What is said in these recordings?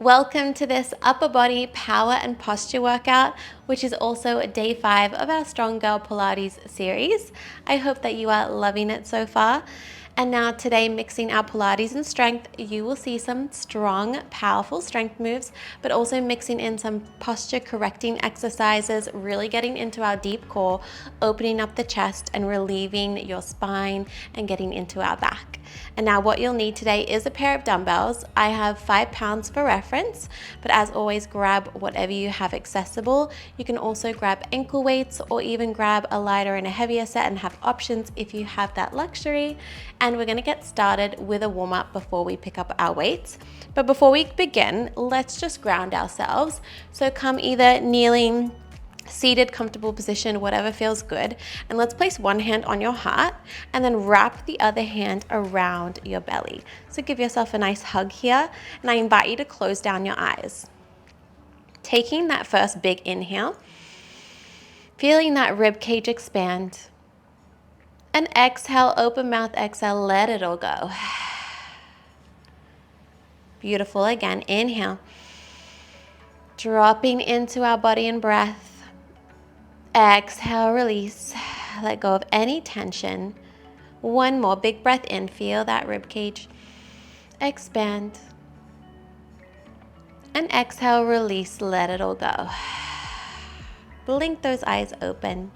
Welcome to this upper body power and posture workout, which is also day 5 of our Strong Girl Pilates series. I hope that you are loving it so far. And now today, mixing our Pilates and strength, you will see some strong, powerful strength moves, but also mixing in some posture correcting exercises, really getting into our deep core, opening up the chest and relieving your spine and getting into our back. And now what you'll need today is a pair of dumbbells. I have 5 pounds for reference, but as always, grab whatever you have accessible. You can also grab ankle weights or even grab a lighter and a heavier set and have options if you have that luxury. And we're gonna get started with a warm up before we pick up our weights. But before we begin, let's just ground ourselves. So come either kneeling, seated, comfortable position, whatever feels good. And let's place one hand on your heart and then wrap the other hand around your belly. So give yourself a nice hug here. And I invite you to close down your eyes. Taking that first big inhale, feeling that rib cage expand. And exhale, open mouth, exhale, let it all go. Beautiful. Again, inhale. Dropping into our body and breath. Exhale, release. Let go of any tension. One more big breath in. Feel that rib cage expand. And exhale, release, let it all go. Blink those eyes open.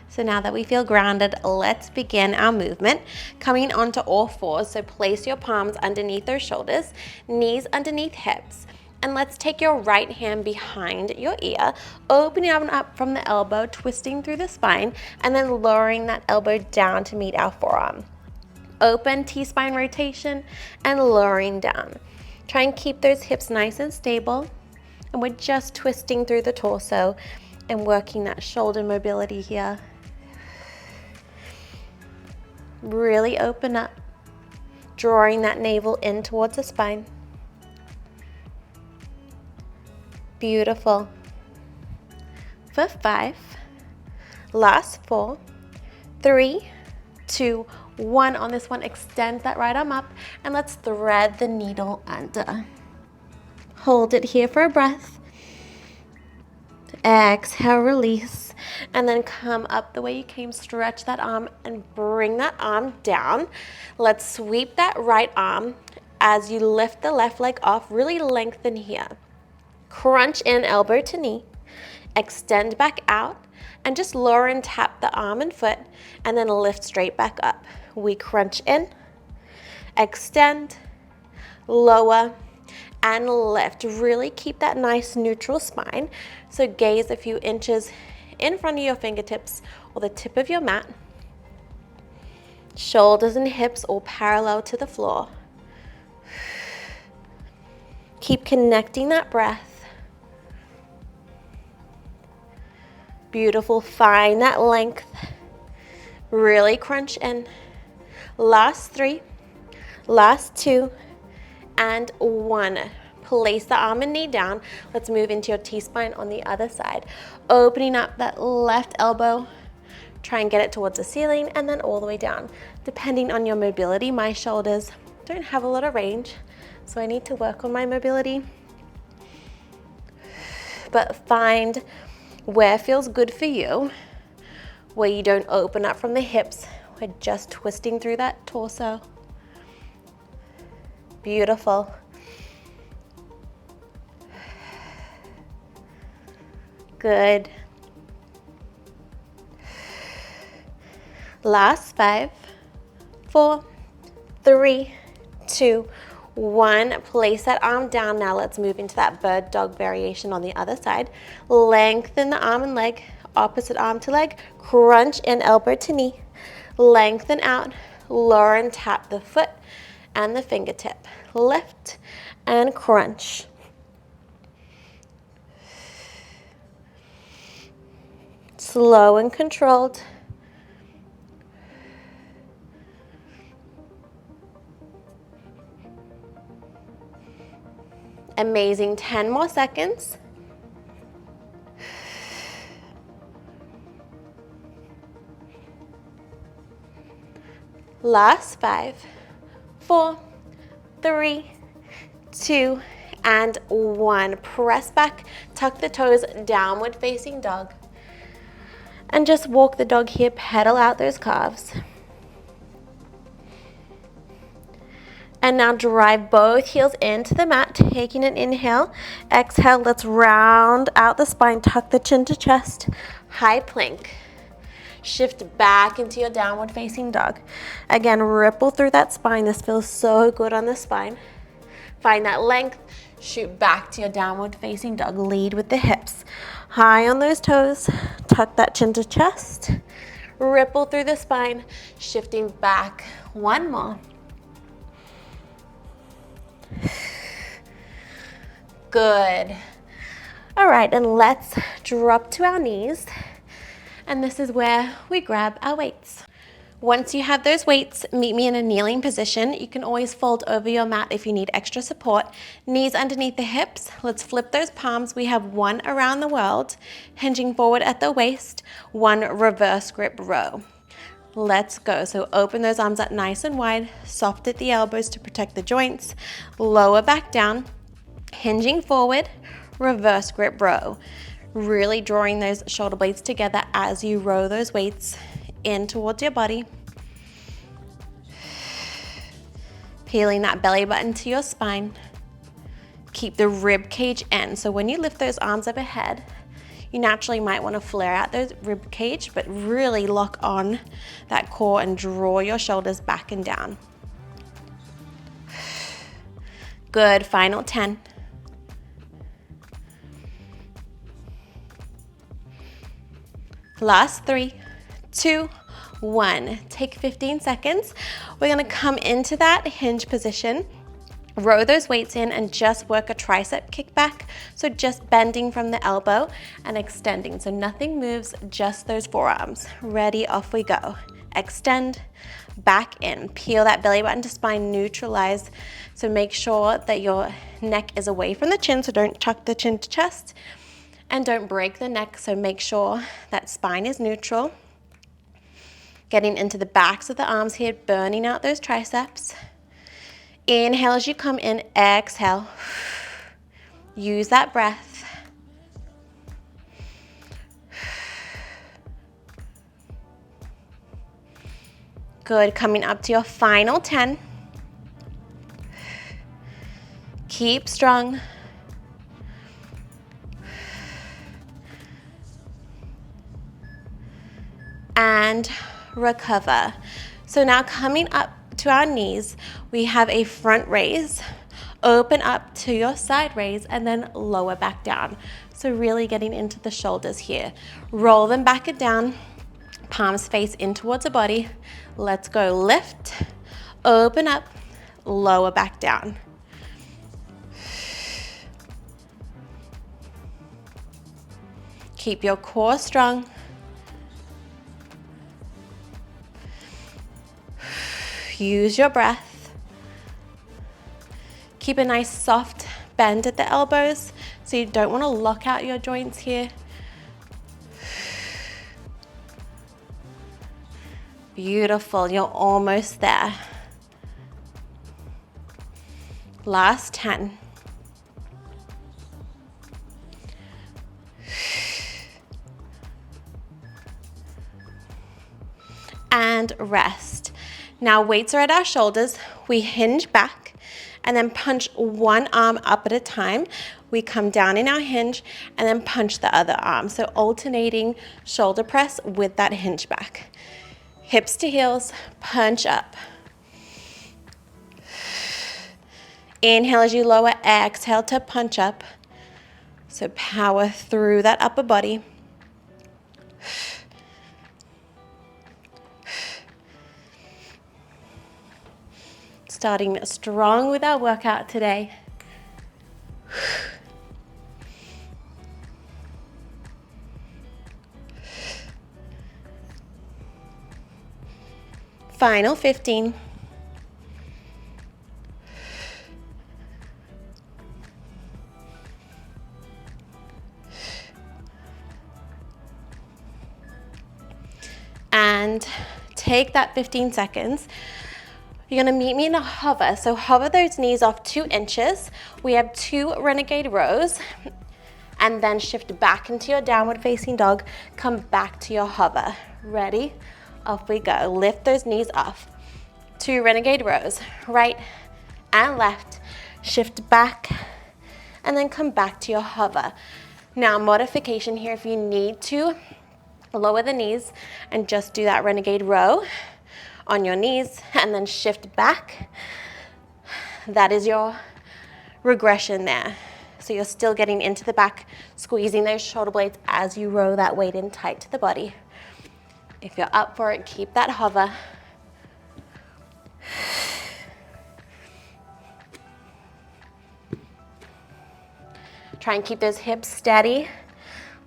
So now that we feel grounded, let's begin our movement. Coming onto all fours, so place your palms underneath those shoulders, knees underneath hips, and let's take your right hand behind your ear, opening up from the elbow, twisting through the spine, and then lowering that elbow down to meet our forearm. Open T-spine rotation and lowering down. Try and keep those hips nice and stable, and we're just twisting through the torso and working that shoulder mobility here. Really open up, drawing that navel in towards the spine. Beautiful. For 5, last 4, 3, 2, 1. On this one, extend that right arm up and let's thread the needle under. Hold it here for a breath. Exhale, release, and then come up the way you came. Stretch that arm and bring that arm down. Let's sweep that right arm as you lift the left leg off. Really lengthen here. Crunch in elbow to knee. Extend back out and just lower and tap the arm and foot and then lift straight back up. We crunch in, extend, lower, and lift. Really keep that nice neutral spine. So gaze a few inches in front of your fingertips or the tip of your mat. Shoulders and hips all parallel to the floor. Keep connecting that breath. Beautiful. Find that length. Really crunch in. Last 3, last 2, and 1. Place the arm and knee down. Let's move into your T-spine on the other side. Opening up that left elbow. Try and get it towards the ceiling and then all the way down. Depending on your mobility, my shoulders don't have a lot of range, so I need to work on my mobility. But find where feels good for you, where you don't open up from the hips. We're just twisting through that torso. Beautiful. Good. Last 5, 4, 3, 2, 1. Place that arm down. Now let's move into that bird dog variation on the other side. Lengthen the arm and leg, opposite arm to leg. Crunch in elbow to knee. Lengthen out, lower and tap the foot and the fingertip. Lift and crunch. Slow and controlled. Amazing. 10 more seconds. Last 5, 4, 3, 2, and 1. Press back, tuck the toes, downward facing dog. And just walk the dog here, pedal out those calves. And now drive both heels into the mat, taking an inhale. Exhale, let's round out the spine, tuck the chin to chest, high plank. Shift back into your downward facing dog. Again, ripple through that spine. This feels so good on the spine. Find that length, shoot back to your downward facing dog. Lead with the hips. High on those toes, tuck that chin to chest. Ripple through the spine, shifting back. 1 more. Good. All right, and let's drop to our knees. And this is where we grab our weights. Once you have those weights, meet me in a kneeling position. You can always fold over your mat if you need extra support. Knees underneath the hips. Let's flip those palms. We have 1 around the world, hinging forward at the waist, 1 reverse grip row. Let's go. So open those arms up nice and wide, soft at the elbows to protect the joints, lower back down, hinging forward, reverse grip row. Really drawing those shoulder blades together as you row those weights in towards your body. Peeling that belly button to your spine. Keep the rib cage in. So when you lift those arms up ahead, you naturally might want to flare out those rib cage, but really lock on that core and draw your shoulders back and down. Good, final 10. Last 3, 2, 1. Take 15 seconds. We're gonna come into that hinge position, row those weights in and just work a tricep kickback. So just bending from the elbow and extending. So nothing moves, just those forearms. Ready, off we go. Extend, back in. Peel that belly button to spine, neutralize. So make sure that your neck is away from the chin, so don't tuck the chin to chest. And don't break the neck, so make sure that spine is neutral. Getting into the backs of the arms here, burning out those triceps. Inhale as you come in, exhale. Use that breath. Good, coming up to your final 10. Keep strong. And recover. So now coming up to our knees, we have a front raise, open up to your side raise, and then lower back down. So really getting into the shoulders here. Roll them back and down, palms face in towards the body. Let's go, lift, open up, lower back down. Keep your core strong. Use your breath. Keep a nice soft bend at the elbows, so you don't want to lock out your joints here. Beautiful, you're almost there. Last 10. And rest. Now weights are at our shoulders. We hinge back and then punch one arm up at a time. We come down in our hinge and then punch the other arm. So alternating shoulder press with that hinge back. Hips to heels, punch up. Inhale as you lower, exhale to punch up. So power through that upper body. Starting strong with our workout today. Final 15. And take that 15 seconds. You're gonna meet me in a hover. So hover those knees off 2 inches. We have 2 renegade rows, and then shift back into your downward facing dog. Come back to your hover. Ready? Off we go. Lift those knees off. 2 renegade rows, right and left. Shift back, and then come back to your hover. Now, modification here, if you need to, lower the knees and just do that renegade row on your knees and then shift back. That is your regression there. So you're still getting into the back, squeezing those shoulder blades as you row that weight in tight to the body. If you're up for it, keep that hover. Try and keep those hips steady.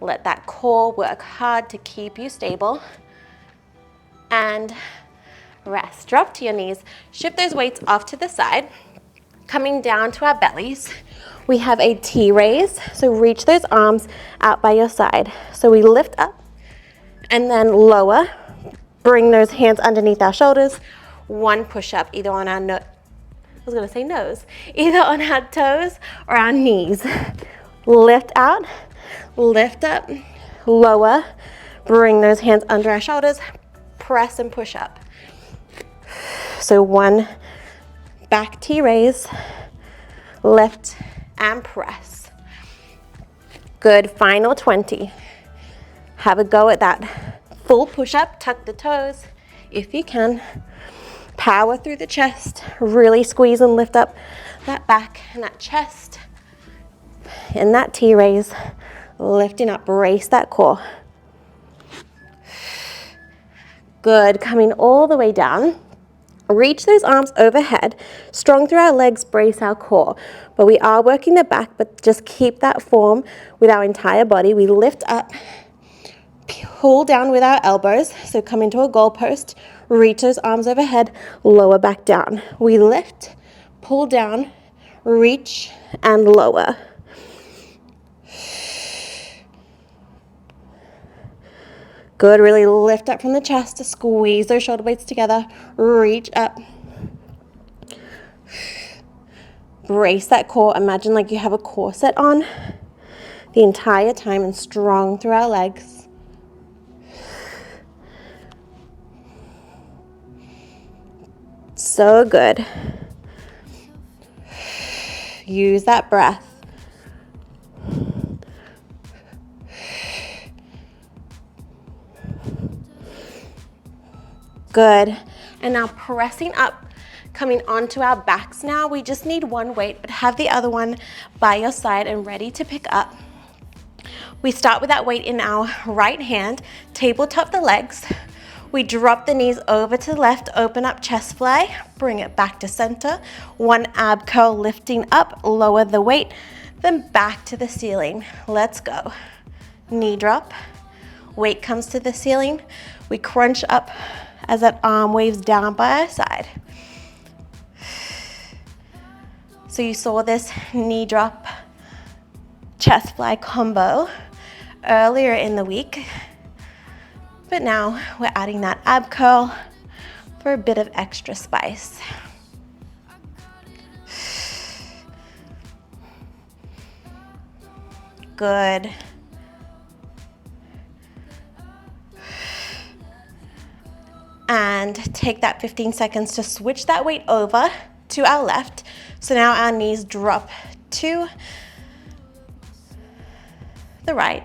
Let that core work hard to keep you stable. And rest. Drop to your knees. Shift those weights off to the side. Coming down to our bellies, we have a T-raise. So reach those arms out by your side. So we lift up and then lower. Bring those hands underneath our shoulders. 1 push-up, either on our nose, either on our toes or our knees. Lift out, lift up, lower. Bring those hands under our shoulders. Press and push up. So 1 back T-raise, lift and press. Good, final 20. Have a go at that full push-up, tuck the toes if you can. Power through the chest, really squeeze and lift up that back and that chest. In that T-raise, lifting up, brace that core. Good, coming all the way down. Reach those arms overhead, strong through our legs, brace our core. But we are working the back, but just keep that form with our entire body. We lift up, pull down with our elbows. So come into a goalpost, reach those arms overhead, lower back down. We lift, pull down, reach, and lower. Good, really lift up from the chest to squeeze those shoulder blades together. Reach up. Brace that core. Imagine like you have a corset on the entire time and strong through our legs. So good. Use that breath. Good. And now pressing up, coming onto our backs now. We just need 1 weight, but have the other one by your side and ready to pick up. We start with that weight in our right hand, tabletop the legs. We drop the knees over to the left, open up chest fly, bring it back to center. 1 ab curl lifting up, lower the weight, then back to the ceiling. Let's go. Knee drop, weight comes to the ceiling. We crunch up as that arm waves down by our side. So you saw this knee drop, chest fly combo earlier in the week, but now we're adding that ab curl for a bit of extra spice. Good. And take that 15 seconds to switch that weight over to our left. So now our knees drop to the right.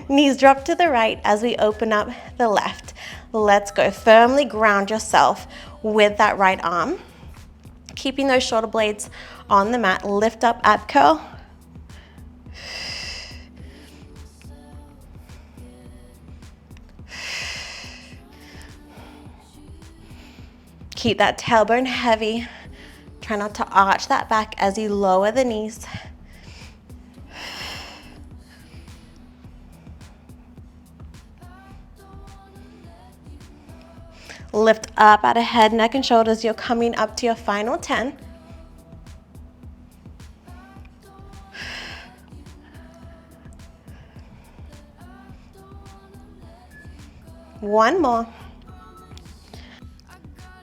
Knees drop to the right as we open up the left. Let's go. Firmly ground yourself with that right arm. Keeping those shoulder blades on the mat. Lift up, ab curl. Keep that tailbone heavy. Try not to arch that back as you lower the knees. Lift up out of head, neck, and shoulders. You're coming up to your final 10. One more.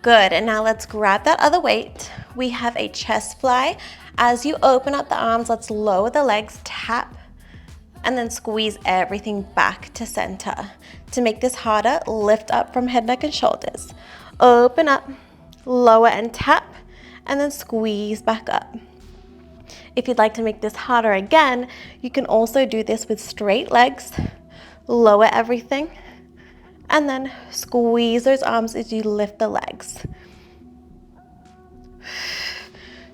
Good, and now let's grab that other weight. We have a chest fly. As you open up the arms, let's lower the legs, tap, and then squeeze everything back to center. To make this harder, lift up from head, neck, and shoulders. Open up, lower and tap, and then squeeze back up. If you'd like to make this harder again, you can also do this with straight legs. Lower everything, and then squeeze those arms as you lift the legs.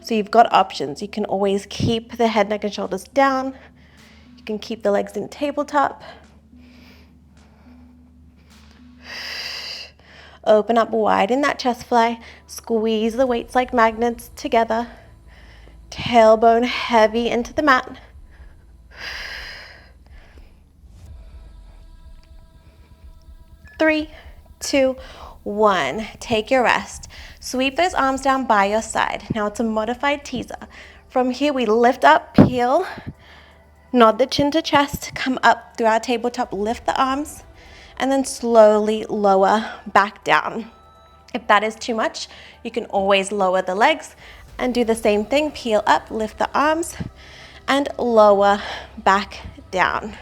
So you've got options. You can always keep the head, neck, and shoulders down. You can keep the legs in tabletop. Open up wide in that chest fly. Squeeze the weights like magnets together. Tailbone heavy into the mat. Three, two, one. Take your rest. Sweep those arms down by your side. Now it's a modified teaser. From here we lift up, peel, nod the chin to chest, come up through our tabletop, lift the arms, and then slowly lower back down. If that is too much, you can always lower the legs and do the same thing. Peel up, lift the arms, and lower back down.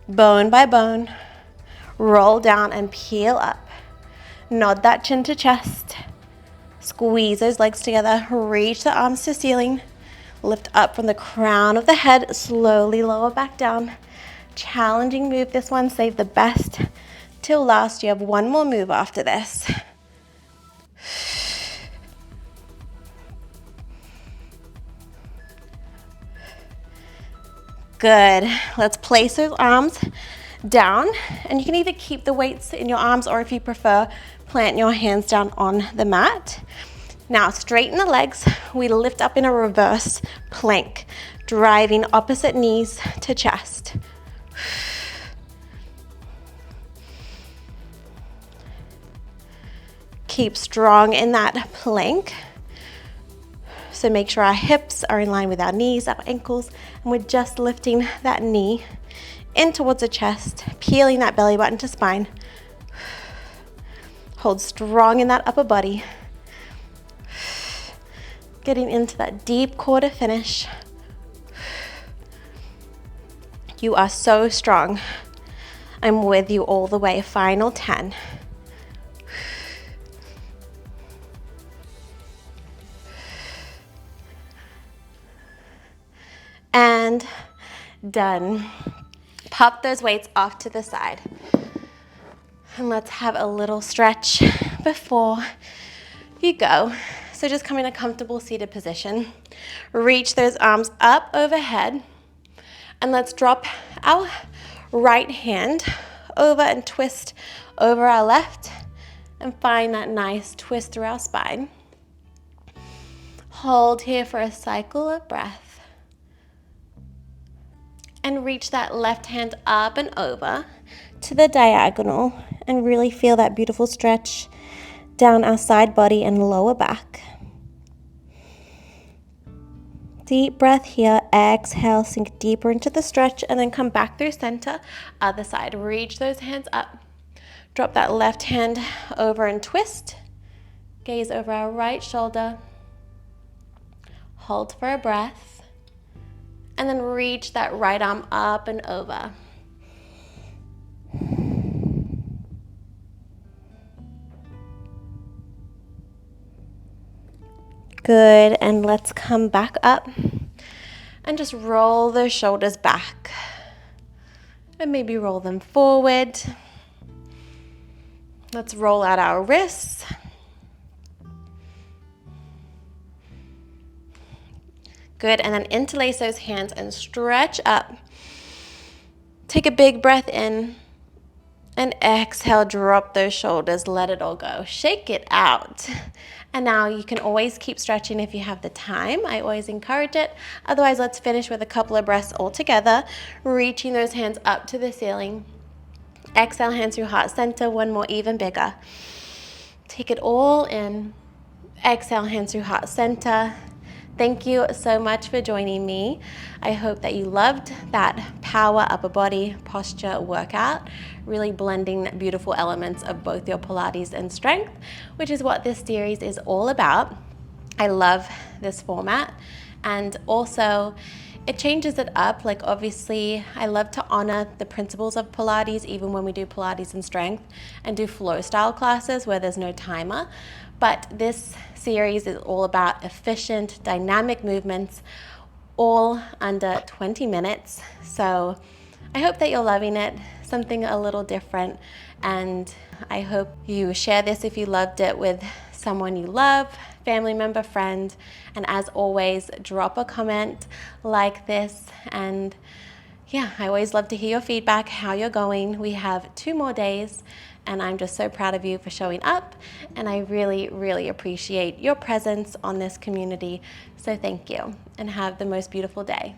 Bone by bone, roll down and peel up. Nod that chin to chest. Squeeze those legs together, reach the arms to ceiling. Lift up from the crown of the head, slowly lower back down. Challenging move this one, save the best till last. You have one more move after this. Good. Let's place those arms down, and you can either keep the weights in your arms, or if you prefer, plant your hands down on the mat. Now straighten the legs. We lift up in a reverse plank, driving opposite knees to chest. Keep strong in that plank. So make sure our hips are in line with our knees, our ankles, and we're just lifting that knee in towards the chest, peeling that belly button to spine. Hold strong in that upper body. Getting into that deep core to finish. You are so strong. I'm with you all the way. Final 10. And done. Pop those weights off to the side. And let's have a little stretch before you go. So just come in a comfortable seated position. Reach those arms up overhead. And let's drop our right hand over and twist over our left. And find that nice twist through our spine. Hold here for a cycle of breath. And reach that left hand up and over to the diagonal and really feel that beautiful stretch down our side body and lower back. Deep breath here. Exhale, sink deeper into the stretch and then come back through center. Other side. Reach those hands up. Drop that left hand over and twist. Gaze over our right shoulder. Hold for a breath. And then reach that right arm up and over. Good, and let's come back up and just roll those shoulders back. And maybe roll them forward. Let's roll out our wrists. Good, and then interlace those hands and stretch up. Take a big breath in and exhale, drop those shoulders, let it all go. Shake it out. And now you can always keep stretching if you have the time. I always encourage it. Otherwise, let's finish with a couple of breaths all together, reaching those hands up to the ceiling. Exhale, hands through heart center, one more, even bigger. Take it all in. Exhale, hands through heart center. Thank you so much for joining me. I hope that you loved that power upper body posture workout, really blending beautiful elements of both your Pilates and strength, which is what this series is all about. I love this format, and also it changes it up. Like, obviously I love to honor the principles of Pilates even when we do Pilates and strength and do flow style classes where there's no timer. But this series is all about efficient, dynamic movements, all under 20 minutes. So I hope that you're loving it, something a little different. And I hope you share this if you loved it with someone you love, family member, friend. And as always, drop a comment like this. And yeah, I always love to hear your feedback, how you're going. We have 2 more days, and I'm just so proud of you for showing up. And I really, really appreciate your presence on this community. So thank you, and have the most beautiful day.